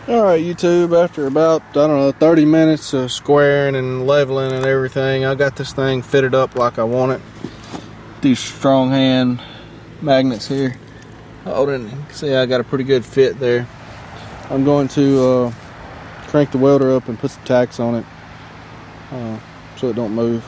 Alright, YouTube, after about, I don't know, 30 minutes of squaring and leveling and everything, I got this thing fitted up like I want it. These strong hand magnets here holding. You can see I got a pretty good fit there. I'm going to crank the welder up and put some tacks on it so it don't move.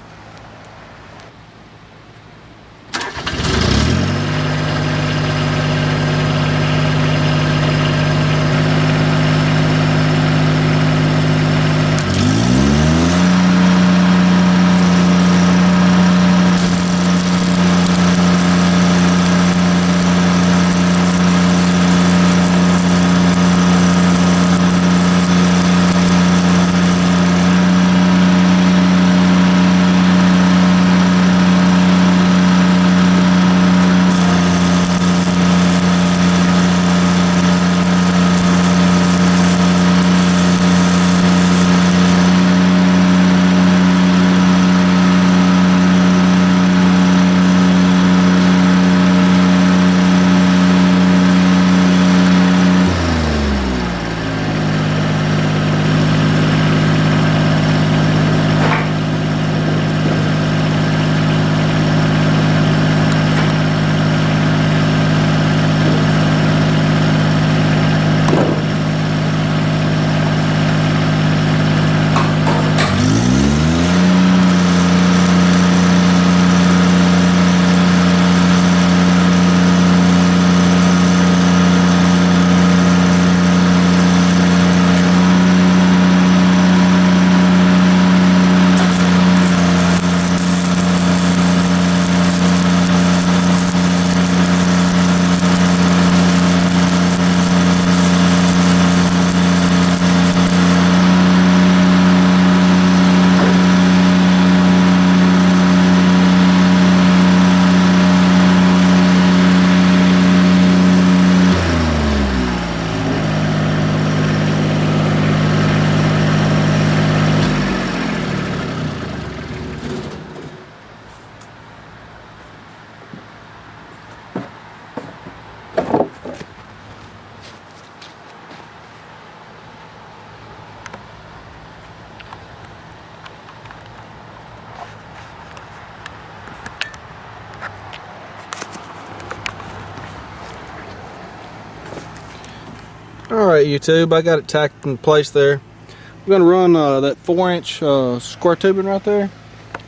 Alright, YouTube, I got it tacked in place there. I'm going to run that 4-inch square tubing right there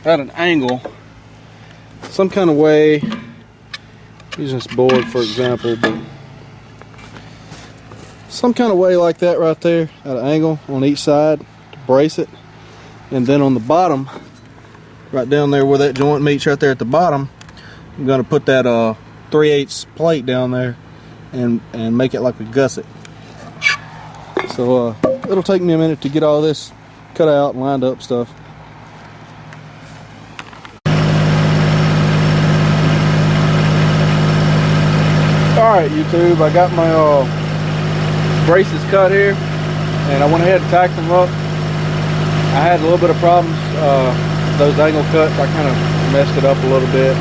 at an angle, some kind of way, using this board for example, but some kind of way like that right there at an angle on each side to brace it. And then on the bottom, right down there where that joint meets right there at the bottom, I'm going to put that 3/8 plate down there and make it like a gusset. So it'll take me a minute to get all this cut out and lined up stuff. Alright, YouTube, I got my braces cut here and I went ahead and tacked them up. I had a little bit of problems with those angle cuts. I kind of messed it up a little bit.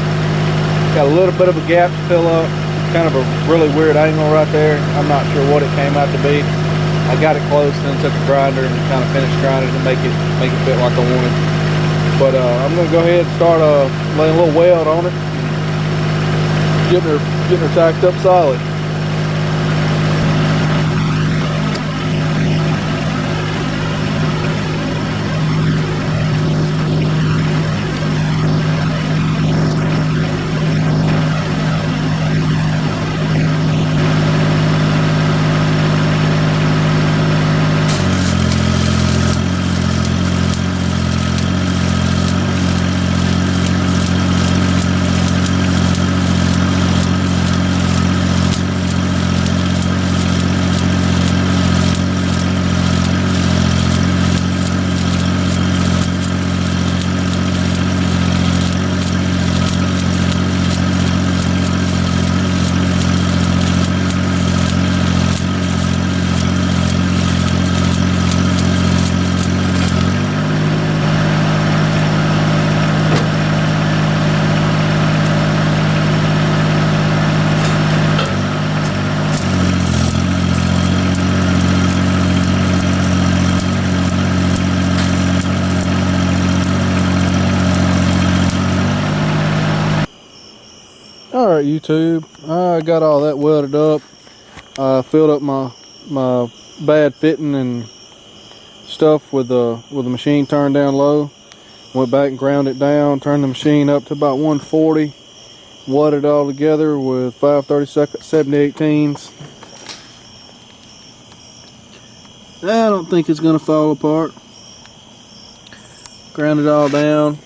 Got a little bit of a gap to fill up. Kind of a really weird angle right there. I'm not sure what it came out to be. I got it close and then took a grinder and kind of finished grinding to make it fit like I wanted. But I'm gonna go ahead and start laying a little weld on it, getting her tacked up solid. Alright YouTube, I got all that welded up. I filled up my bad fitting and stuff with the machine turned down low. Went back and ground it down, turned the machine up to about 140. Wadded it all together with 5/32 70/18. I don't think it's gonna fall apart. Ground it all down.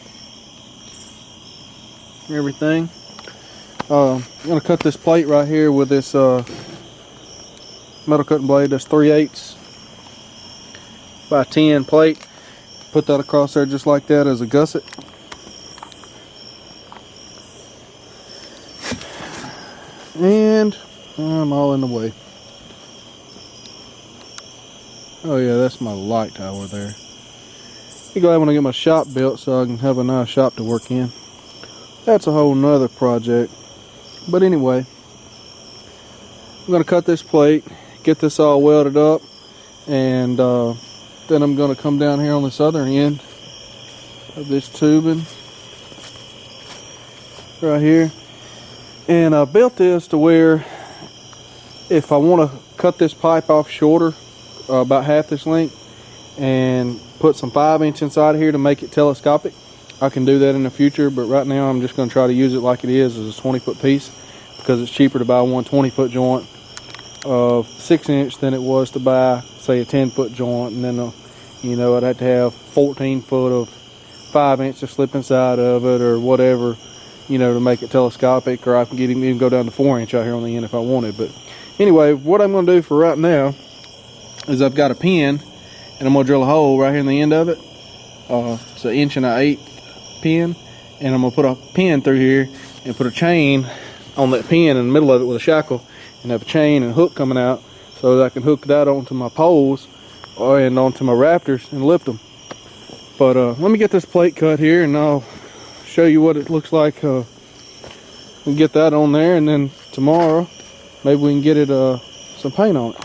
Everything. I'm gonna cut this plate right here with this metal cutting blade. That's 3/8 by 10 plate. Put that across there just like that as a gusset. And I'm all in the way. Oh yeah, that's my light tower there. Be glad when I get my shop built so I can have a nice shop to work in. That's a whole nother project. But anyway, I'm gonna cut this plate, get this all welded up, and then I'm gonna come down here on this other end of this tubing right here. And I built this to where if I want to cut this pipe off shorter, about half this length, and put some 5" inside of here to make it telescopic, I can do that in the future. But right now I'm just going to try to use it like it is as a 20-foot piece, because it's cheaper to buy one 20-foot joint of 6" than it was to buy, say, a 10-foot joint. And then you know, I'd have to have 14 foot of 5" to slip inside of it or whatever, you know, to make it telescopic. Or I can even go down to 4" out here on the end if I wanted. But anyway, what I'm going to do for right now is I've got a pin, and I'm going to drill a hole right here in the end of it. It's 1 1/8" pin, and I'm going to put a pin through here and put a chain on that pin in the middle of it with a shackle, and have a chain and a hook coming out so that I can hook that onto my poles and onto my Raptors and lift them. But let me get this plate cut here, and I'll show you what it looks like. We'll get that on there, and then tomorrow maybe we can get it some paint on it.